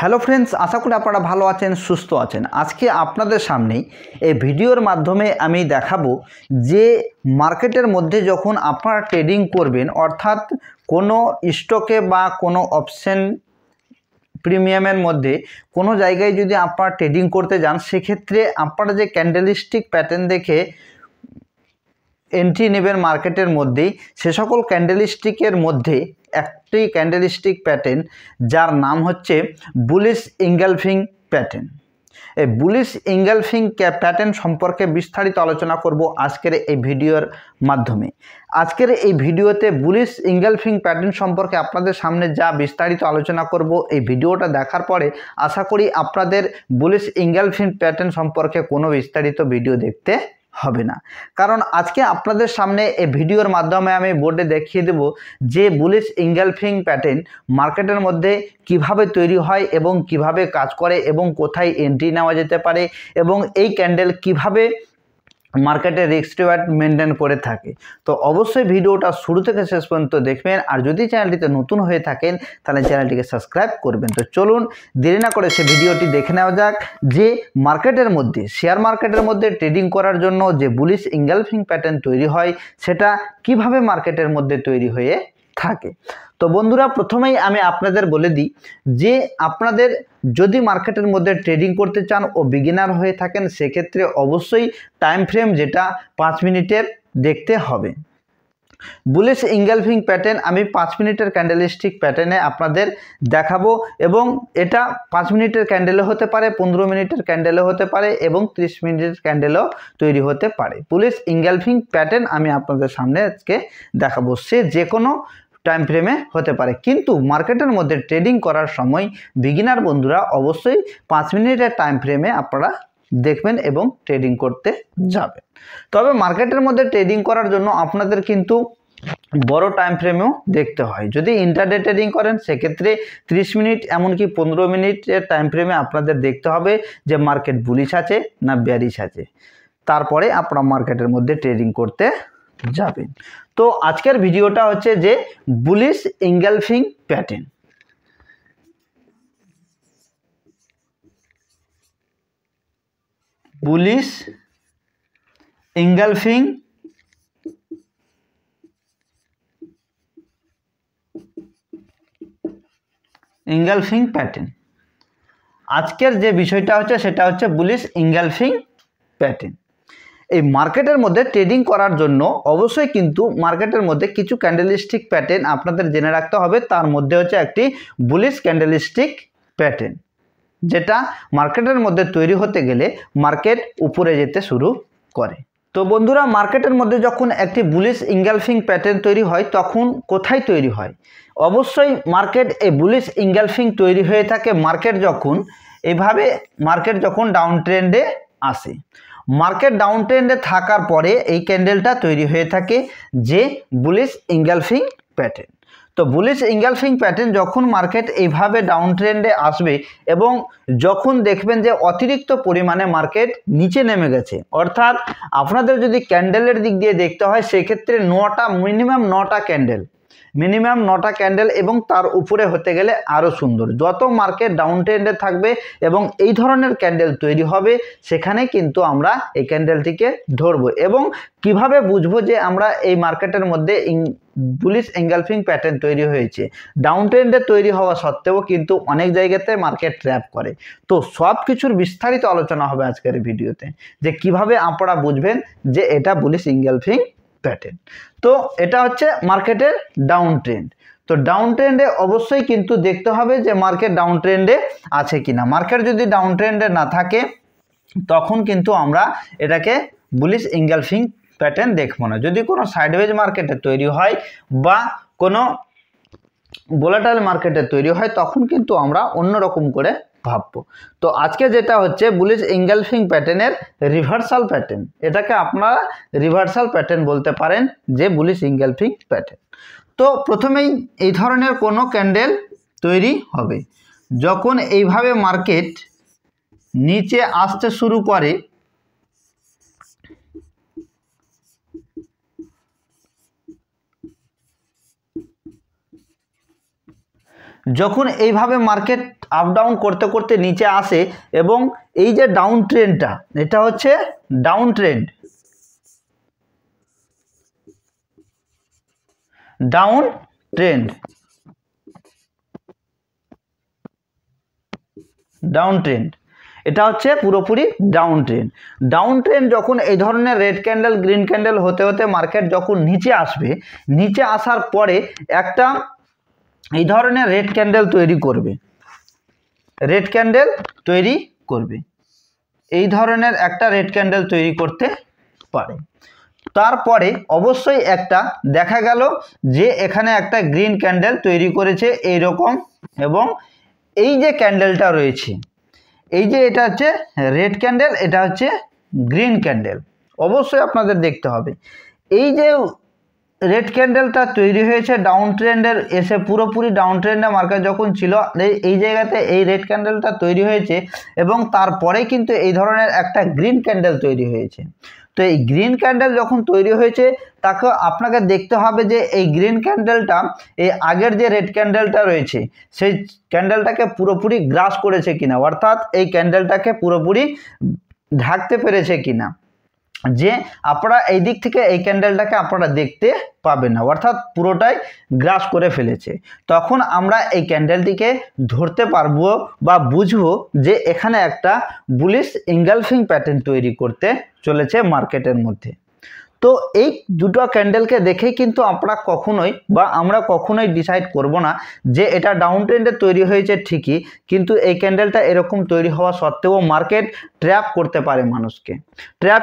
Hello friends, আশা করি আপনারা ভালো আছেন, সুস্থ আছেন। আজকে আপনাদের সামনে এই ভিডিওর মাধ্যমে আমি দেখাবো যে মার্কেটের মধ্যে যখন আপনারা ট্রেডিং করবেন, অর্থাৎ কোনো স্টকে বা কোনো অপশন প্রিমিয়ামের মধ্যে কোনো জায়গায় যদি আপনারা ট্রেডিং করতে যান, সেক্ষেত্রে আপনারা যে ক্যান্ডেলস্টিক প্যাটার্ন দেখে এন্ট্রি নেবেন মার্কেটের মধ্যেই, সে সকল ক্যান্ডেলস্টিকের মধ্যে একটি ক্যান্ডেলস্টিক প্যাটার্ন যার নাম হচ্ছে বুলিশ ইঙ্গালফিং প্যাটার্ন। এই বুলিশ ইঙ্গালফিং প্যাটার্ন সম্পর্কে বিস্তারিত আলোচনা করব আজকের এই ভিডিওর মাধ্যমে। আজকের এই ভিডিওতে বুলিশ ইঙ্গালফিং প্যাটার্ন সম্পর্কে আপনাদের সামনে যা বিস্তারিত আলোচনা করব, এই ভিডিওটা দেখার পরে আশা করি আপনাদের বুলিশ ইঙ্গালফিং প্যাটার্ন সম্পর্কে কোনো বিস্তারিত ভিডিও দেখতে হবে না। কারণ আজকে আপনাদের সামনে এই ভিডিওর মাধ্যমে আমি বোর্ডে দেখিয়ে দেব যে বুলিশ ইঙ্গালফিং প্যাটার্ন মার্কেটের মধ্যে কিভাবে তৈরি হয় এবং কিভাবে কাজ করে এবং কোথায় এন্ট্রি নেওয়া যেতে পারে এবং এই ক্যান্ডেল কিভাবে মার্কেটে রিস্ক রিওয়ার্ড মেনটেন করে থাকে। তো অবশ্যই ভিডিওটা শুরু থেকে শেষ পর্যন্ত দেখবেন, আর যদি চ্যানেলটিতে নতুন হয়ে থাকেন তাহলে চ্যানেলটিকে সাবস্ক্রাইব করবেন। তো চলুন দেরি না করে সে ভিডিওটি দেখে নেওয়া যাক যে মার্কেটের মধ্যে, শেয়ার মার্কেটের মধ্যে ট্রেডিং করার জন্য যে বুলিশ ইঙ্গালফিং প্যাটার্ন তৈরি হয় সেটা কিভাবে মার্কেটের মধ্যে তৈরি হয়ে থাকে। তো বন্ধুরা, প্রথমেই আমি আপনাদের বলে দিই যে আপনাদের যদি মার্কেটের মধ্যে ট্রেডিং করতে চান ও বিগিনার হয়ে থাকেন, সেক্ষেত্রে অবশ্যই টাইম ফ্রেম যেটা 5 মিনিটের দেখতে হবে। বুলিশ ইঙ্গালফিং প্যাটার্ন আমি 5 মিনিটের ক্যান্ডেলস্টিক প্যাটার্নে আপনাদের দেখাবো এবং এটা 5 মিনিটের ক্যান্ডেলও হতে পারে, 15 মিনিটের ক্যান্ডেলও হতে পারে এবং 30 মিনিটের ক্যান্ডেলও তৈরি হতে পারে। বুলিশ ইঙ্গালফিং প্যাটার্ন আমি আপনাদের সামনে আজকে দেখাবো, সে যে কোনো টাইম ফ্রেমে হতে পারে। কিন্তু মার্কেটের মধ্যে ট্রেডিং করার সময় বিগিনার বন্ধুরা অবশ্যই 5 মিনিটের টাইম ফ্রেমে আপনারা দেখবেন এবং ট্রেডিং করতে যাবেন। তবে মার্কেটের মধ্যে ট্রেডিং করার জন্য আপনাদের কিন্তু বড় টাইম ফ্রেমেও দেখতে হয়। যদি ইন্টারডে ট্রেডিং করেন সেক্ষেত্রে 30 মিনিট এমনকি 15 মিনিটের টাইম ফ্রেমে আপনাদের দেখতে হবে যে মার্কেট বুলিশ আছে না বেয়ারিশ আছে, তারপরে আপনারা মার্কেটের মধ্যে ট্রেডিং করতে যাবেন। তো আজকের ভিডিওটা হচ্ছে যে bullish engulfing pattern. Bullish engulfing pattern. আজকের যে বিষয়টা হচ্ছে সেটা হচ্ছে বুলিশ ইঙ্গালফিং প্যাটার্ন। এই মার্কেটের মধ্যে ট্রেডিং করার জন্য অবশ্যই কিন্তু মার্কেটের মধ্যে কিছু ক্যান্ডেলস্টিক প্যাটার্ন আপনাদের জেনে রাখতে হবে। তার মধ্যে হচ্ছে একটি বুলিশ ক্যান্ডেলস্টিক প্যাটার্ন, যেটা মার্কেটের মধ্যে তৈরি হতে গেলে মার্কেট উপরে যেতে শুরু করে। তো বন্ধুরা, মার্কেটের মধ্যে যখন একটি বুলিশ ইঙ্গালফিং প্যাটার্ন তৈরি হয় তখন কোথায় তৈরি হয়? অবশ্যই মার্কেট এই বুলিশ ইঙ্গালফিং তৈরি হয়ে থাকে মার্কেট যখন ডাউন ট্রেন্ডে আসে। মার্কেট ডাউন ট্রেন্ডে থাকার পরে এই ক্যান্ডেলটা তৈরি হয়ে থাকে যে বুলিশ ইঙ্গালফিং প্যাটার্ন। তো বুলিশ ইঙ্গালফিং প্যাটার্ন যখন মার্কেট এইভাবে ডাউন ট্রেন্ডে আসবে এবং যখন দেখবেন যে অতিরিক্ত পরিমাণে মার্কেট নিচে নেমে গেছে, অর্থাৎ আপনাদের যদি ক্যান্ডেলের দিক দিয়ে দেখতে হয় সেক্ষেত্রে মিনিমাম 9টা ক্যান্ডেল এবং তার উপরে হতে গেলে আরও সুন্দর। যত মার্কেট ডাউন ট্রেন্ডে থাকবে এবং এই ধরনের ক্যান্ডেল তৈরি হবে, সেখানে কিন্তু আমরা এই ক্যান্ডেলটিকে ধরবো। এবং কিভাবে বুঝবো যে আমরা এই মার্কেটের মধ্যে বুলিশ ইঙ্গালফিং প্যাটার্ন তৈরি হয়েছে? ডাউন ট্রেন্ডে তৈরি হওয়া সত্ত্বেও কিন্তু অনেক জায়গাতে মার্কেট ট্র্যাপ করে। তো সব কিছুর বিস্তারিত আলোচনা হবে আজকের ভিডিওতে, যে কিভাবে আপনারা বুঝবেন যে এটা বুলিশ ইঙ্গালফিং প্যাটার্ন। তো এটা হচ্ছে মার্কেটের ডাউন ট্রেন্ড। তো ডাউন ট্রেন্ডে অবশ্যই কিন্তু দেখতে হবে যে মার্কেট ডাউন ট্রেন্ডে আছে কিনা। মার্কেট যদি ডাউন ট্রেন্ডে না থাকে তখন কিন্তু আমরা এটাকে বুলিশ ইঙ্গালফিং প্যাটার্ন দেখবো না। যদি কোনো সাইডওয়েজ মার্কেটে তৈরি হয় বা কোনো ভোলাটাইল মার্কেটে তৈরি হয় তখন কিন্তু আমরা অন্যরকম করে ভাববো। তো আজকে যেটা হচ্ছে বুলিশ ইঙ্গালফিং প্যাটার্নের রিভার্সাল প্যাটার্ন, এটাকে আপনারা রিভার্সাল প্যাটার্ন বলতে পারেন, যে বুলিশ ইঙ্গালফিং প্যাটার্ন। তো প্রথমেই এই ধরনের কোনো ক্যান্ডেল তৈরি হবে যখন এইভাবে মার্কেট নিচে আসতে শুরু করে, যখন এইভাবে মার্কেট আপ ডাউন করতে করতে নিচে আসে এবং এই যে ডাউন ট্রেন্ডটা, এটা হচ্ছে down trend, down trend, down trend, এটা হচ্ছে পুরোপুরি ডাউন ট্রেন্ড। ডাউন ট্রেন্ড যখন এই ধরনের রেড ক্যান্ডেল গ্রিন ক্যান্ডেল হতে হতে মার্কেট যখন নিচে আসবে, নিচে আসার পরে একটা এই ধরনের রেড ক্যান্ডেল তৈরি করবে, রেড ক্যান্ডেল তৈরি করবে, এই ধরনের একটা রেড ক্যান্ডেল তৈরি করতে পারে। তারপরে অবশ্যই একটা দেখা গেল যে এখানে একটা গ্রিন ক্যান্ডেল তৈরি করেছে এইরকম, এবং এই যে ক্যান্ডেলটা রয়েছে, এই যে এটা হচ্ছে রেড ক্যান্ডেল, এটা হচ্ছে গ্রিন ক্যান্ডেল, অবশ্যই আপনাদের দেখতে হবে। এই যে রেড ক্যান্ডেলটা তৈরি হয়েছে ডাউন ট্রেন্ডের এসে, পুরোপুরি ডাউন ট্রেন্ডে মার্কেট যখন ছিল, এই জায়গাতে এই রেড ক্যান্ডেলটা তৈরি হয়েছে এবং তারপরে কিন্তু এই ধরনের একটা গ্রিন ক্যান্ডেল তৈরি হয়েছে। তো এই গ্রিন ক্যান্ডেল যখন তৈরি হয়েছে তাকে আপনাকে দেখতে হবে যে এই গ্রিন ক্যান্ডেলটা এই আগের যে রেড ক্যান্ডেলটা রয়েছে সেই ক্যান্ডেলটাকে পুরোপুরি গ্রাস করেছে কিনা, অর্থাৎ এই ক্যান্ডেলটাকে পুরোপুরি ঢাকতে পেরেছে কিনা, যে আপনারা এই দিক থেকে এই ক্যান্ডেলটাকে আপনারা দেখতে পাবেন না, অর্থাৎ পুরোটাই গ্রাস করে ফেলেছে। তখন আমরা এই ক্যান্ডেলটিকে ধরতে পারবো বা বুঝবো যে এখানে একটা বুলিশ ইনগালফিং প্যাটার্ন তৈরি করতে চলেছে মার্কেটের মধ্যে। তো এই দুটো ক্যান্ডেলকে দেখেই কিন্তু আমরা কখনোই ডিসাইড করব না যে এটা ডাউন ট্রেন্ডে তৈরি হয়েছে ঠিকই, কিন্তু এই ক্যান্ডেলটা এরকম তৈরি হওয়া সত্ত্বেও মার্কেট ট্র্যাপ করতে পারে মানুষকে। ট্র্যাপ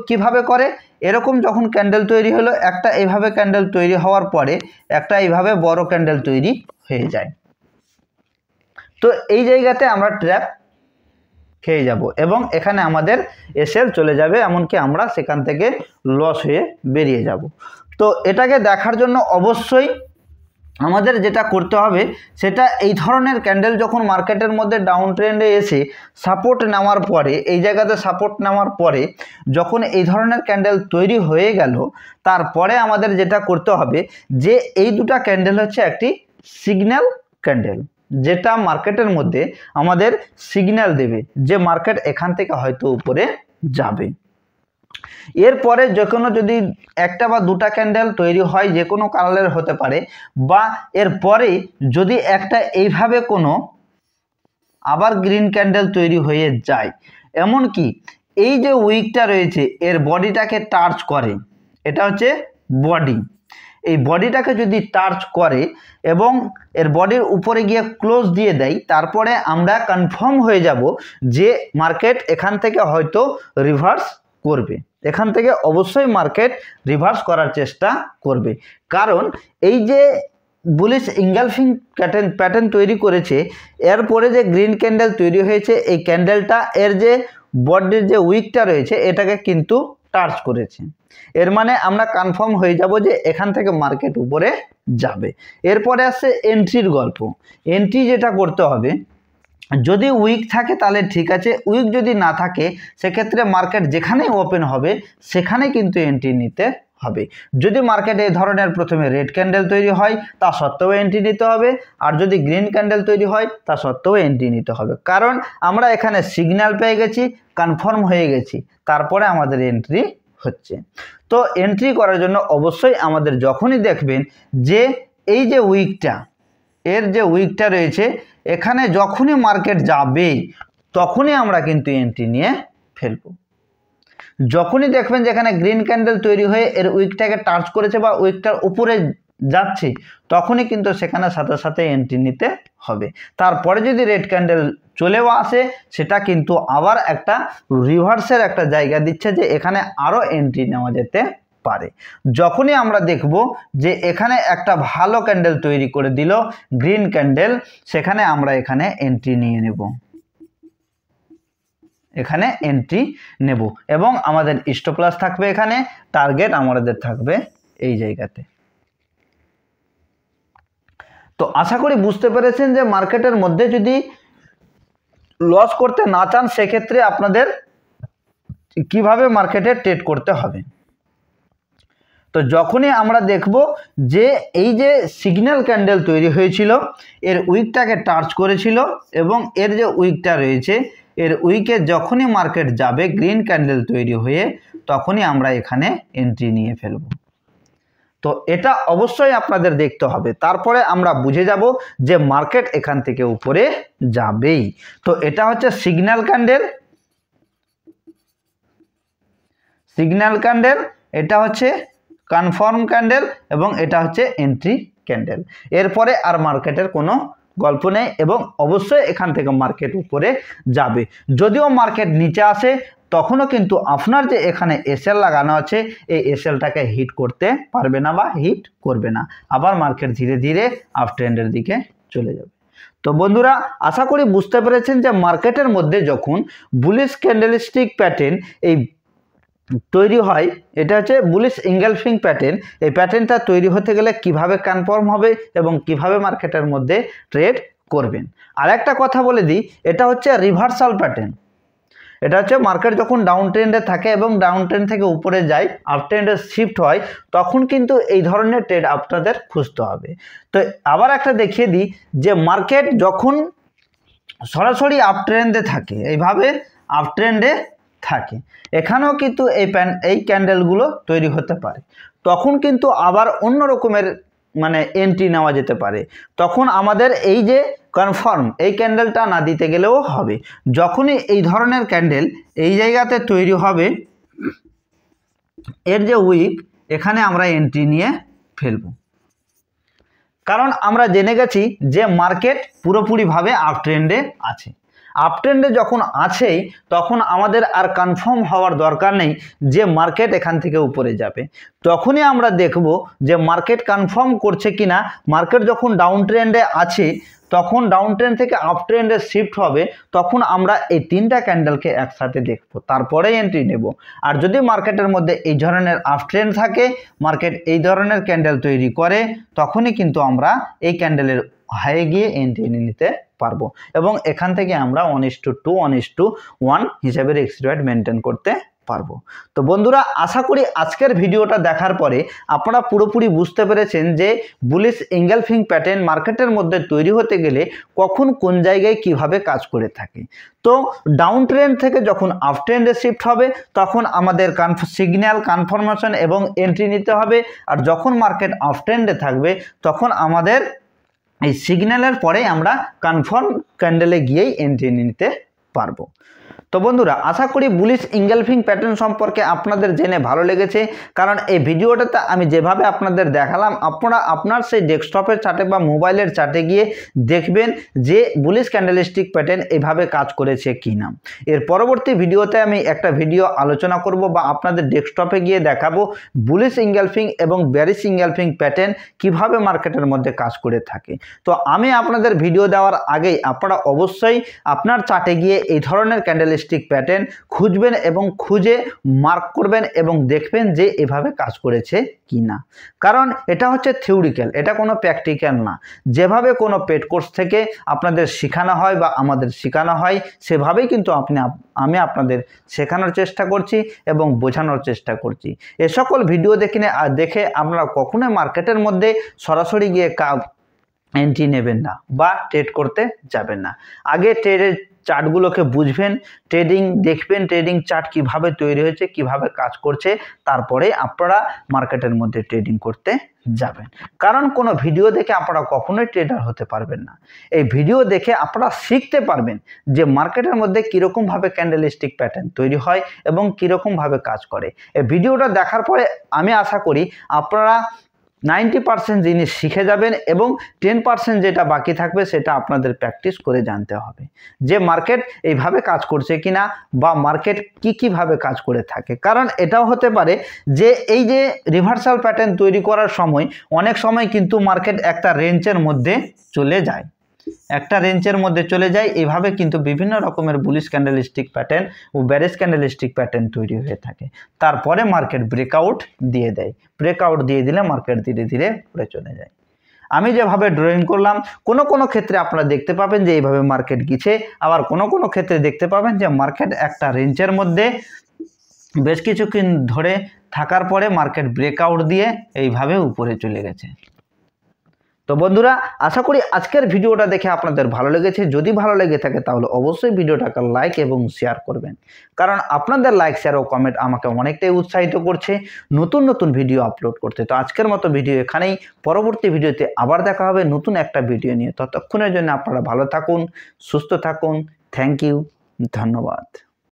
কিভাবে করে? এরকম যখন ক্যান্ডেল তৈরি হলো, একটা এইভাবে ক্যান্ডেল তৈরি হওয়ার পরে একটা এইভাবে বড় ক্যান্ডেল তৈরি হয়ে যায়, তো এই জায়গাতে আমরা ট্র্যাপ খেয়ে যাব এবং এখানে আমাদের এসএল চলে যাবে, এমনকি আমরা সেখান থেকে লস হয়ে বেরিয়ে যাব। তো এটাকে দেখার জন্য অবশ্যই আমাদের যেটা করতে হবে সেটা এই ধরনের ক্যান্ডেল যখন মার্কেটের মধ্যে ডাউন ট্রেন্ডে এসে সাপোর্ট নেওয়ার পরে, এই জায়গাতে সাপোর্ট নেওয়ার পরে যখন এই ধরনের ক্যান্ডেল তৈরি হয়ে গেল, তারপরে আমাদের যেটা করতে হবে যে এই দুটো ক্যান্ডেল হচ্ছে একটি সিগন্যাল ক্যান্ডেল, যেটা মার্কেটের মধ্যে আমাদের সিগন্যাল দেবে যে মার্কেট এখান থেকে হয়তো উপরে যাবে। এরপরে যদি একটা বা দুটা ক্যান্ডেল তৈরি হয়, যে কোনো কালারের হতে পারে, বা এরপরে যদি একটা এইভাবে কোনো আবার গ্রিন ক্যান্ডেল তৈরি হয়ে যায়, এমনকি এই যে উইকটা রয়েছে এর বডিটাকে টাচ করে, এটা হচ্ছে বডি, এই বডিটাকে যদি টাচ করে এবং এর বডির উপরে গিয়ে ক্লোজ দিয়ে দেয়, তারপরে আমরা কনফার্ম হয়ে যাব যে মার্কেট এখান থেকে হয়তো রিভার্স করবে, এখান থেকে অবশ্যই মার্কেট রিভার্স করার চেষ্টা করবে। কারণ এই যে বুলিশ ইনগালফিং প্যাটার্ন তৈরি করেছে, এরপরে যে গ্রিন ক্যান্ডেল তৈরি হয়েছে, এই ক্যান্ডেলটা এর যে বডির যে উইকটা রয়েছে এটাকে কিন্তু টাচ করেছে, এর মানে আমরা কনফার্ম হয়ে যাব যে এখান থেকে মার্কেট উপরে যাবে। এরপরে আসছে এন্ট্রির গল্প। এন্ট্রি যেটা করতে হবে, যদি উইক থাকে তাহলে ঠিক আছে, উইক যদি না থাকে সেক্ষেত্রে মার্কেট যেখানেই ওপেন হবে সেখানে কিন্তু এন্ট্রি নিতে হবে। যদি মার্কেটে এই ধরনের প্রথমে রেড ক্যান্ডেল তৈরি হয় তা সত্ত্বেও এন্ট্রি নিতে হবে, আর যদি গ্রিন ক্যান্ডেল তৈরি হয় তা সত্ত্বেও এন্ট্রি নিতে হবে, কারণ আমরা এখানে সিগন্যাল পেয়ে গেছি, কনফার্ম হয়ে গেছি, তারপরে আমাদের এন্ট্রি হচ্ছে। তো এন্ট্রি করার জন্য অবশ্যই আমাদের যখনই দেখবেন যে এই যে উইকটা, এর যে উইকটা রয়েছে এখানে যখনই মার্কেট যাবে তখনই আমরা কিন্তু এন্ট্রি নিয়ে ফেলবো। যখনই দেখবেন যে এখানে গ্রিন ক্যান্ডেল তৈরি হয়ে এর উইকটাকে টাচ করেছে বা উইকটার উপরে যাচ্ছে, তখনই কিন্তু সেখানে সাথে সাথে এন্ট্রি নিতে হবে। তারপরে যদি রেড ক্যান্ডেল চলেও আসে, সেটা কিন্তু আবার একটা রিভার্সের একটা জায়গা দিচ্ছে যে এখানে আরও এন্ট্রি নেওয়া যেতে পারে। যখনই আমরা দেখব যে এখানে একটা ভালো ক্যান্ডেল তৈরি করে দিল গ্রিন ক্যান্ডেল, সেখানে আমরা এখানে এন্ট্রি নিয়ে নেব, এখানে এন্ট্রি নেব এবং আমাদের স্টপ লস থাকবে এখানে, টার্গেট আমাদের থাকবে এই জায়গাতে। তো আশা করি বুঝতে পেরেছেন যে মার্কেটের মধ্যে যদি লস করতে না চান সেক্ষেত্রে আপনাদের কিভাবে মার্কেটে ট্রেড করতে হবে। তো তো যখনই আমরা দেখব যে এই যে সিগন্যাল ক্যান্ডেল তৈরি হয়েছিল এর উইকটাকে টাচ করেছিল এবং এর যে উইকটা রয়েছে এর উইকে যখনই মার্কেট যাবে গ্রিন ক্যান্ডেল তৈরি হয়ে তখনই আমরা এখানে এন্ট্রি নিয়ে ফেলব। তো এটা অবশ্যই আপনাদের দেখতে হবে, তারপরে আমরা বুঝে যাব যে মার্কেট এখান থেকে উপরে যাবেই। তো এটা হচ্ছে সিগন্যাল ক্যান্ডেল, এটা হচ্ছে কনফার্ম ক্যান্ডেল এবং এটা হচ্ছে এন্ট্রি ক্যান্ডেল। এরপরে আর মার্কেটের কোনো গল্প নেই এবং অবশ্যই এখান থেকে মার্কেট উপরে যাবে। যদিও মার্কেট নিচে আসে তখনও কিন্তু আপনার যে এখানে এসএল লাগানো আছে এই এসএলটাকে হিট করতে পারবে না বা হিট করবে না, আবার মার্কেট ধীরে ধীরে আপ ট্রেন্ডের দিকে চলে যাবে। তো বন্ধুরা, আশা করি বুঝতে পেরেছেন যে মার্কেটের মধ্যে যখন বুলিশ ক্যান্ডেলস্টিক প্যাটার্ন এই তৈরি হয়, এটা হচ্ছে বুলিশ ইনগালফিং প্যাটার্ন, এই প্যাটার্নটা তৈরি হতে গেলে কিভাবে কনফার্ম হবে এবং কিভাবে মার্কেটের মধ্যে ট্রেড করবেন। আর একটা কথা বলে দিই, এটা হচ্ছে রিভার্সাল প্যাটার্ন। এটা হচ্ছে মার্কেট যখন ডাউন ট্রেন্ডে থাকে এবং ডাউন ট্রেন্ড থেকে উপরে যায় আপ ট্রেন্ডে শিফট হয় তখন কিন্তু এই ধরনের ট্রেড আপনাদের খুঁজতে হবে। তো আবার একটা দেখিয়ে দিই যে মার্কেট যখন সরাসরি আপ ট্রেন্ডে থাকে, এইভাবে আপ ট্রেন্ডে থাকে, এখানেও কিন্তু এই ক্যান্ডেলগুলো তৈরি হতে পারে, তখন কিন্তু আবার অন্য রকমের মানে এন্ট্রি নেওয়া যেতে পারে। তখন আমাদের এই যে কনফার্ম এই ক্যান্ডেলটা না দিতে গেলেও হবে। যখনই এই ধরনের ক্যান্ডেল এই জায়গাতে তৈরি হবে এর যে উইক, এখানে আমরা এন্ট্রি নিয়ে ফেলব, কারণ আমরা জেনে গেছি যে মার্কেট পুরোপুরিভাবে আপ ট্রেন্ডে আছে। আপ ট্রেন্ডে যখন আছেই তখন আমাদের আর কনফার্ম হওয়ার দরকার নেই যে মার্কেট এখান থেকে উপরে যাবে। তখনই আমরা দেখব যে মার্কেট কনফার্ম করছে কিনা। মার্কেট যখন ডাউন ট্রেন্ডে আছে তখন ডাউন ট্রেন্ড থেকে আপ ট্রেন্ডে শিফট হবে, তখন আমরা এই তিনটা ক্যান্ডেলকে একসাথে দেখব, তারপরে এন্ট্রি নেব। আর যদি মার্কেটের মধ্যে এই ধরনের আপ ট্রেন্ড থাকে, মার্কেট এই ধরনের ক্যান্ডেল তৈরি করে, তখনই কিন্তু আমরা এই ক্যান্ডেলের হাইয়ে গিয়ে এন্ট্রি নিতে পারবো এবং এখান থেকে আমরা 1:2 1:1 হিসাবে রিস্ক রেট মেনটেন করতে পারবো। তো বন্ধুরা, আশা করি আজকের ভিডিওটা দেখার পরে আপনারা পুরোপুরি বুঝতে পেরেছেন যে বুলিশ ইনগালফিং প্যাটার্ন মার্কেটের মধ্যে তৈরি হতে গেলে কখন কোন জায়গায় কিভাবে কাজ করে থাকে। তো ডাউন ট্রেন্ড থেকে যখন আপ ট্রেন্ডে শিফট হবে তখন আমাদের সিগন্যাল কনফার্মেশন এবং এন্ট্রি নিতে হবে, আর যখন মার্কেট আপ ট্রেন্ডে থাকবে তখন আমাদের এই সিগন্যালের পরে আমরা কনফার্ম ক্যান্ডেলে গিয়েই এন্ট্রি নিতে পারবো। তো বন্ধুরা, আশা করি বুলিশ ইনগালফিং প্যাটার্ন সম্পর্কে আপনাদের জেনে ভালো লেগেছে, কারণ এই ভিডিওটাতে আমি যেভাবে আপনাদের দেখালাম আপনারা আপনার সেই ডেস্কটপের চার্টে বা মোবাইলের চার্টে গিয়ে দেখবেন যে বুলিশ ক্যান্ডেলস্টিক প্যাটার্ন এভাবে কাজ করেছে কিনা। এর পরবর্তী ভিডিওতে আমি একটা ভিডিও আলোচনা করব বা আপনাদের ডেস্কটপে গিয়ে দেখাবো বুলিশ ইনগালফিং এবং বেয়ারিশ ইনগালফিং প্যাটার্ন কিভাবে মার্কেটের মধ্যে কাজ করে থাকে। তো আমি আপনাদের ভিডিও দেওয়ার আগেই আপনারা অবশ্যই আপনার চার্টে গিয়ে এই ধরনের ক্যান্ডেল প্যাটার্ন খুঁজবেন এবং খুঁজে মার্ক করবেন এবং দেখবেন যে এভাবে কাজ করেছে কিনা। কারণ এটা হচ্ছে থিওরিক্যাল, এটা কোনো প্র্যাকটিক্যাল না। যেভাবে কোনো পেড কোর্স থেকে আপনাদের শেখানো হয় বা আমাদের শেখানো হয় সেভাবেই কিন্তু আমি আপনাদের শেখানোর চেষ্টা করছি এবং বোঝানোর চেষ্টা করছি। এ সকল ভিডিও দেখে আপনারা কখনোই মার্কেটের মধ্যে সরাসরি গিয়ে এন্ট্রি নেবেন না বা ট্রেড করতে যাবেন না। আগে ট্রেডের চার্টগুলোকে বুঝবেন, ট্রেডিং দেখবেন, ট্রেডিং চার্ট কিভাবে তৈরি হয়েছে, কিভাবে কাজ করছে, তারপরে আপনারা মার্কেটের মধ্যে ট্রেডিং করতে যাবেন। কারণ কোনো ভিডিও দেখে আপনারা কখনোই ট্রেডার হতে পারবেন না। এই ভিডিও দেখে আপনারা শিখতে পারবেন যে মার্কেটের মধ্যে কীরকমভাবে ক্যান্ডেলস্টিক প্যাটার্ন তৈরি হয় এবং কীরকমভাবে কাজ করে। এই ভিডিওটা দেখার পরে আমি আশা করি আপনারা 90% জিনিস শিখে যাবেন এবং 10% যেটা বাকি থাকবে সেটা আপনাদের প্র্যাকটিস করে জানতে হবে যে মার্কেট এইভাবে কাজ করছে কিনা বা মার্কেট কিভাবে কাজ করে থাকে। কারণ এটাও হতে পারে যে এই যে রিভার্সাল প্যাটার্ন তৈরি করার সময় অনেক সময় কিন্তু মার্কেট একটা রেঞ্জের মধ্যে চলে যায়, এইভাবে কিন্তু বিভিন্ন রকমের বুলিশ ক্যান্ডেলস্টিক প্যাটার্ন ও বেয়ারিশ ক্যান্ডেলস্টিক প্যাটার্ন তৈরি হয়ে থাকে। তারপরে মার্কেট ব্রেকআউট দিয়ে দেয়, ব্রেকআউট দিয়ে দিলে মার্কেট ধীরে ধীরে উপরে চলে যায়। আমি যেভাবে ড্রয়িং করলাম কোনো ক্ষেত্রে আপনারা দেখতে পাবেন যে এইভাবে মার্কেট গিয়েছে, আবার কোনো ক্ষেত্রে দেখতে পাবেন যে মার্কেট একটা রেঞ্জের মধ্যে বেশ কিছুক্ষণ ধরে থাকার পরে মার্কেট ব্রেকআউট দিয়ে এইভাবে উপরে চলে গেছে। তো বন্ধুরা, আশা করি আজকের ভিডিওটা দেখে আপনাদের ভালো লেগেছে। যদি ভালো লেগে থাকে তাহলে অবশ্যই ভিডিওটাকে লাইক এবং শেয়ার করবেন, কারণ আপনাদের লাইক শেয়ার ও কমেন্ট আমাকে অনেকটাই উৎসাহিত করছে নতুন নতুন ভিডিও আপলোড করতে। তো আজকের মতো ভিডিও এখানেই, পরবর্তী ভিডিওতে আবার দেখা হবে নতুন একটা ভিডিও নিয়ে। ততক্ষণের জন্য আপনারা ভালো থাকুন, সুস্থ থাকুন। থ্যাংক ইউ, ধন্যবাদ।